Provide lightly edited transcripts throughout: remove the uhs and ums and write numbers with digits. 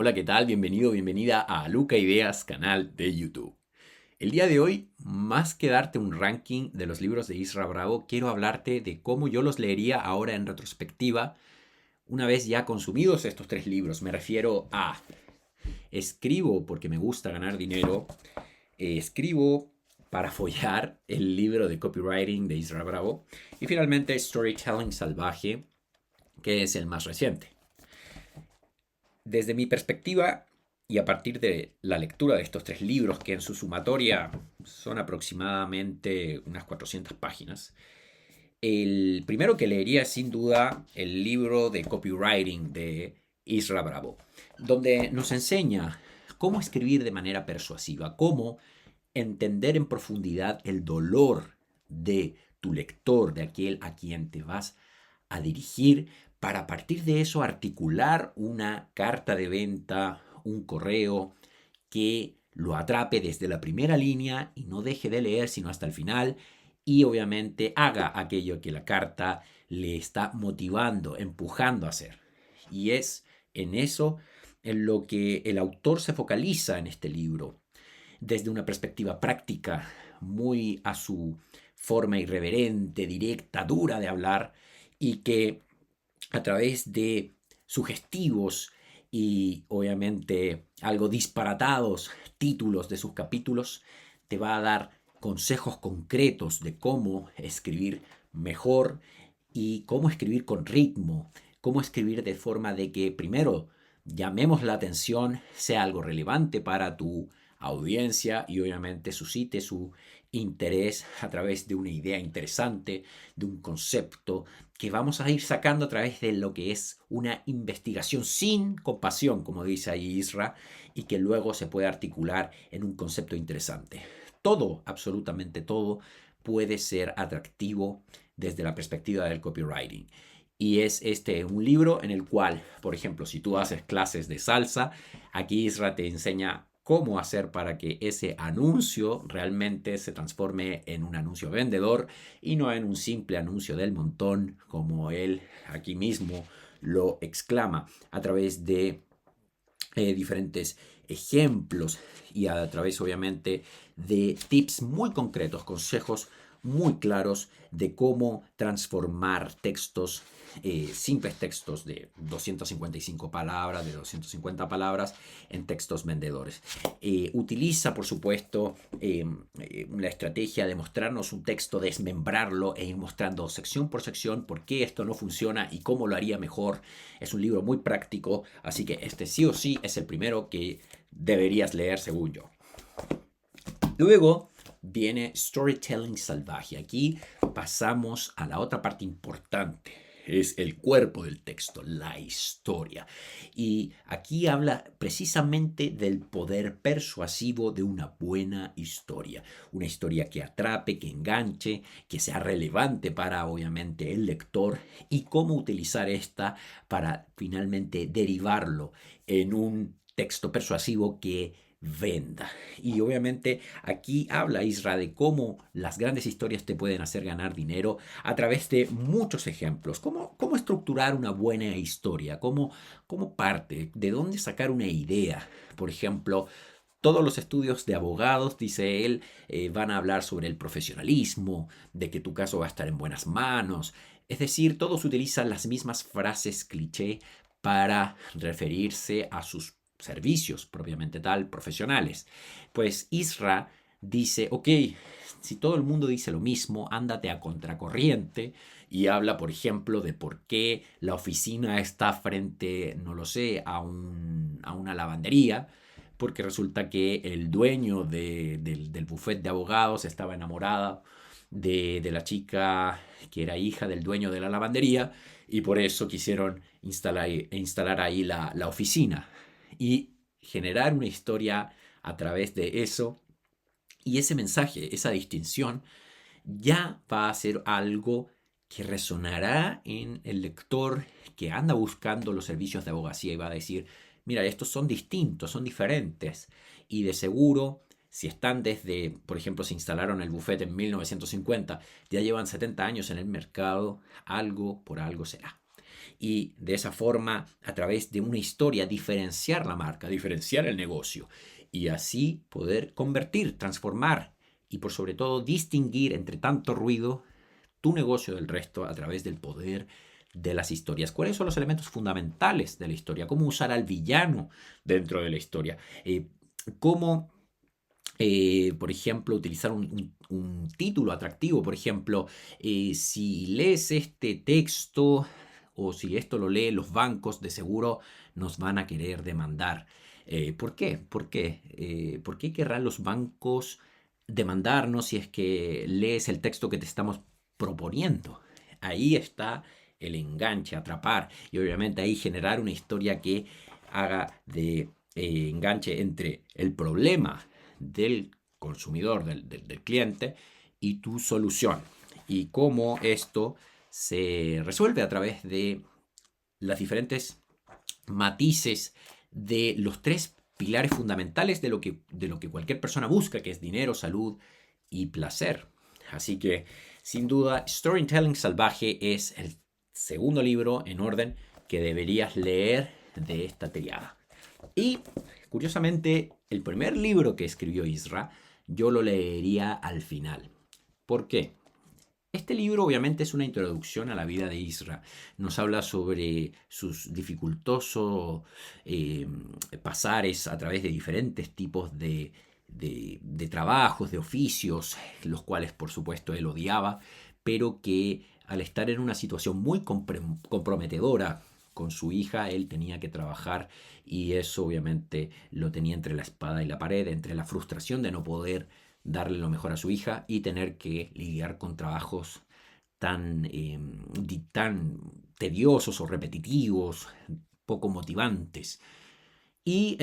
Hola, ¿qué tal? Bienvenido, bienvenida a Luca Ideas, canal de YouTube. El día de hoy, más que darte un ranking de los libros de Isra Bravo, quiero hablarte de cómo yo los leería ahora en retrospectiva, una vez ya consumidos estos tres libros. Me refiero a escribo porque me gusta ganar dinero, escribo para follar el libro de copywriting de Isra Bravo y finalmente Storytelling Salvaje, que es el más reciente. Desde mi perspectiva, y a partir de la lectura de estos tres libros, que en su sumatoria son aproximadamente unas 400 páginas, el primero que leería es sin duda el libro de copywriting de Isra Bravo, donde nos enseña cómo escribir de manera persuasiva, cómo entender en profundidad el dolor de tu lector, de aquel a quien te vas a dirigir, para a partir de eso articular una carta de venta, un correo que lo atrape desde la primera línea y no deje de leer sino hasta el final y obviamente haga aquello que la carta le está motivando, empujando a hacer. Y es en eso en lo que el autor se focaliza en este libro, desde una perspectiva práctica, muy a su forma irreverente, directa, dura de hablar, y que a través de sugestivos y obviamente algo disparatados títulos de sus capítulos, te va a dar consejos concretos de cómo escribir mejor y cómo escribir con ritmo, cómo escribir de forma de que primero llamemos la atención, sea algo relevante para tu audiencia y obviamente suscite su interés a través de una idea interesante, de un concepto que vamos a ir sacando a través de lo que es una investigación sin compasión, como dice ahí Isra, y que luego se puede articular en un concepto interesante. Todo, absolutamente todo, puede ser atractivo desde la perspectiva del copywriting. Y es este un libro en el cual, por ejemplo, si tú haces clases de salsa, aquí Isra te enseña cómo hacer para que ese anuncio realmente se transforme en un anuncio vendedor y no en un simple anuncio del montón, como él aquí mismo lo exclama a través de diferentes ejemplos y a través obviamente de tips muy concretos, consejos muy claros de cómo transformar textos, simples textos de 255 palabras, de 250 palabras, en textos vendedores. Utiliza, por supuesto, la estrategia de mostrarnos un texto, desmembrarlo e ir mostrando sección por sección por qué esto no funciona y cómo lo haría mejor. Es un libro muy práctico, así que este sí o sí es el primero que deberías leer según yo. Luego viene Storytelling Salvaje. Aquí pasamos a la otra parte importante. Es el cuerpo del texto, la historia. Y aquí habla precisamente del poder persuasivo de una buena historia. Una historia que atrape, que enganche, que sea relevante para obviamente el lector y cómo utilizar esta para finalmente derivarlo en un texto persuasivo que venda. Y obviamente aquí habla Isra de cómo las grandes historias te pueden hacer ganar dinero a través de muchos ejemplos. Cómo estructurar una buena historia, cómo parte, de dónde sacar una idea. Por ejemplo, todos los estudios de abogados, dice él, van a hablar sobre el profesionalismo, de que tu caso va a estar en buenas manos. Es decir, todos utilizan las mismas frases cliché para referirse a sus servicios propiamente tal, profesionales. Pues Isra dice, ok, si todo el mundo dice lo mismo, ándate a contracorriente y habla, por ejemplo, de por qué la oficina está frente, no lo sé, a una lavandería, porque resulta que el dueño del buffet de abogados estaba enamorada de la chica que era hija del dueño de la lavandería y por eso quisieron instalar ahí la oficina y generar una historia a través de eso. Y ese mensaje, esa distinción, ya va a ser algo que resonará en el lector que anda buscando los servicios de abogacía y va a decir, mira, estos son distintos, son diferentes. Y de seguro, si están desde, por ejemplo, se instalaron el buffet en 1950, ya llevan 70 años en el mercado, algo por algo será. y de esa forma, a través de una historia, diferenciar la marca, diferenciar el negocio y así poder convertir, transformar y por sobre todo distinguir entre tanto ruido tu negocio del resto a través del poder de las historias. ¿Cuáles son los elementos fundamentales de la historia? ¿Cómo usar al villano dentro de la historia? ¿Cómo por ejemplo, utilizar un título atractivo? Por ejemplo, si lees este texto o si esto lo leen los bancos, de seguro nos van a querer demandar. ¿Por qué? ¿Por qué? ¿Por qué querrán los bancos demandarnos si es que lees el texto que te estamos proponiendo? Ahí está el enganche, atrapar y obviamente ahí generar una historia que haga de enganche entre el problema del consumidor, del cliente y tu solución. Y cómo esto se resuelve a través de las diferentes matices de los tres pilares fundamentales de lo que cualquier persona busca, que es dinero, salud y placer. Así que, sin duda, Storytelling Salvaje es el segundo libro en orden que deberías leer de esta triada. Y, curiosamente, el primer libro que escribió Isra, yo lo leería al final. ¿Por qué? Este libro obviamente es una introducción a la vida de Isra. Nos habla sobre sus dificultosos pasares a través de diferentes tipos de trabajos, de oficios, los cuales por supuesto él odiaba, pero que al estar en una situación muy comprometedora con su hija, él tenía que trabajar y eso obviamente lo tenía entre la espada y la pared, entre la frustración de no poder darle lo mejor a su hija y tener que lidiar con trabajos tan tediosos o repetitivos, poco motivantes. Y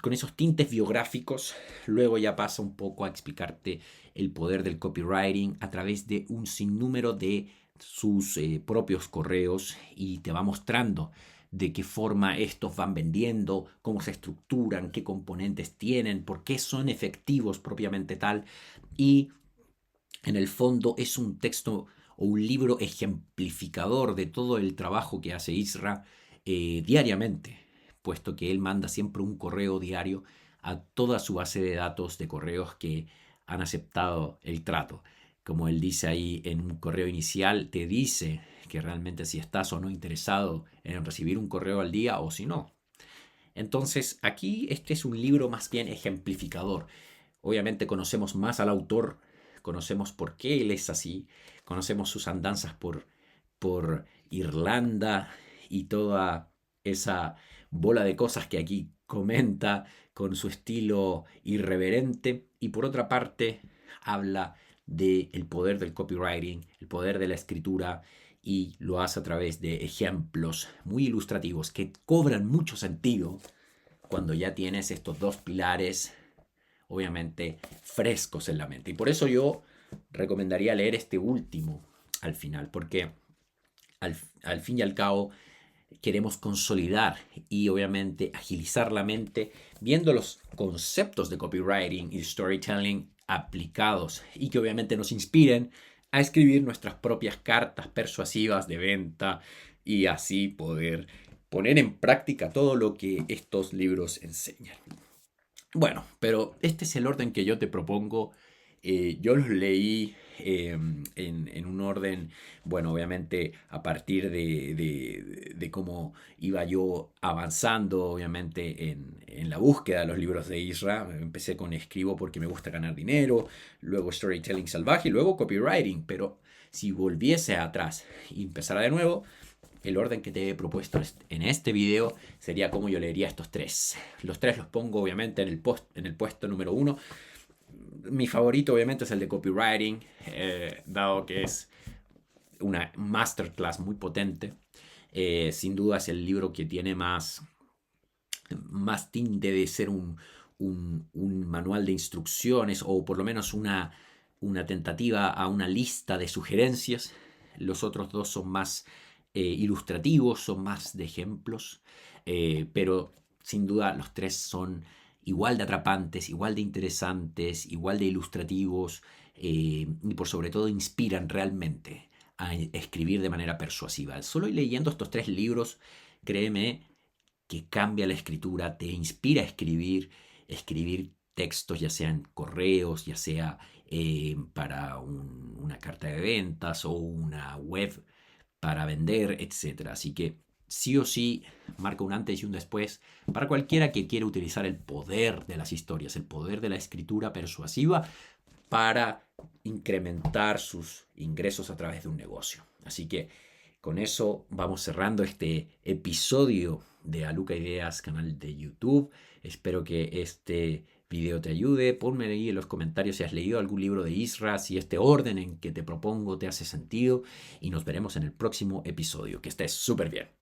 con esos tintes biográficos, luego ya pasa un poco a explicarte el poder del copywriting a través de un sinnúmero de sus propios correos y te va mostrando de qué forma estos van vendiendo, cómo se estructuran, qué componentes tienen, por qué son efectivos propiamente tal. Y en el fondo es un texto o un libro ejemplificador de todo el trabajo que hace Isra diariamente, puesto que él manda siempre un correo diario a toda su base de datos de correos que han aceptado el trato. Como él dice ahí en un correo inicial, te dice que realmente si estás o no interesado en recibir un correo al día o si no. Entonces aquí este es un libro más bien ejemplificador. Obviamente conocemos más al autor, conocemos por qué él es así, conocemos sus andanzas por Irlanda y toda esa bola de cosas que aquí comenta con su estilo irreverente. Y por otra parte, habla del poder del copywriting, el poder de la escritura y lo hace a través de ejemplos muy ilustrativos que cobran mucho sentido cuando ya tienes estos dos pilares obviamente frescos en la mente. Y por eso yo recomendaría leer este último al final, porque al fin y al cabo queremos consolidar y obviamente agilizar la mente viendo los conceptos de copywriting y storytelling aplicados y que obviamente nos inspiren a escribir nuestras propias cartas persuasivas de venta y así poder poner en práctica todo lo que estos libros enseñan. Bueno, pero este es el orden que yo te propongo. Yo los leí en un orden, bueno, obviamente a partir de cómo iba yo avanzando, obviamente, en la búsqueda de los libros de Isra. Empecé con Escribo porque me gusta ganar dinero, luego Storytelling Salvaje y luego Copywriting. Pero si volviese atrás y empezara de nuevo, el orden que te he propuesto en este video sería cómo yo leería estos tres. Los tres los pongo obviamente en el puesto número 1. Mi favorito obviamente es el de copywriting, dado que es una masterclass muy potente. Sin duda es el libro que tiene más tinte de ser un manual de instrucciones o por lo menos una tentativa a una lista de sugerencias. Los otros dos son más ilustrativos, son más de ejemplos, pero sin duda los tres son igual de atrapantes, igual de interesantes, igual de ilustrativos y por sobre todo inspiran realmente a escribir de manera persuasiva. Solo leyendo estos 3 libros, créeme que cambia la escritura, te inspira a escribir textos, ya sean correos, ya sea para una carta de ventas o una web para vender, etc. Así que sí o sí marca un antes y un después para cualquiera que quiera utilizar el poder de las historias, el poder de la escritura persuasiva para incrementar sus ingresos a través de un negocio. Así que con eso vamos cerrando este episodio de Aluca Ideas, canal de YouTube. Espero que este video te ayude. Ponme ahí en los comentarios si has leído algún libro de Isra, si este orden en que te propongo te hace sentido. Y nos veremos en el próximo episodio. Que estés súper bien.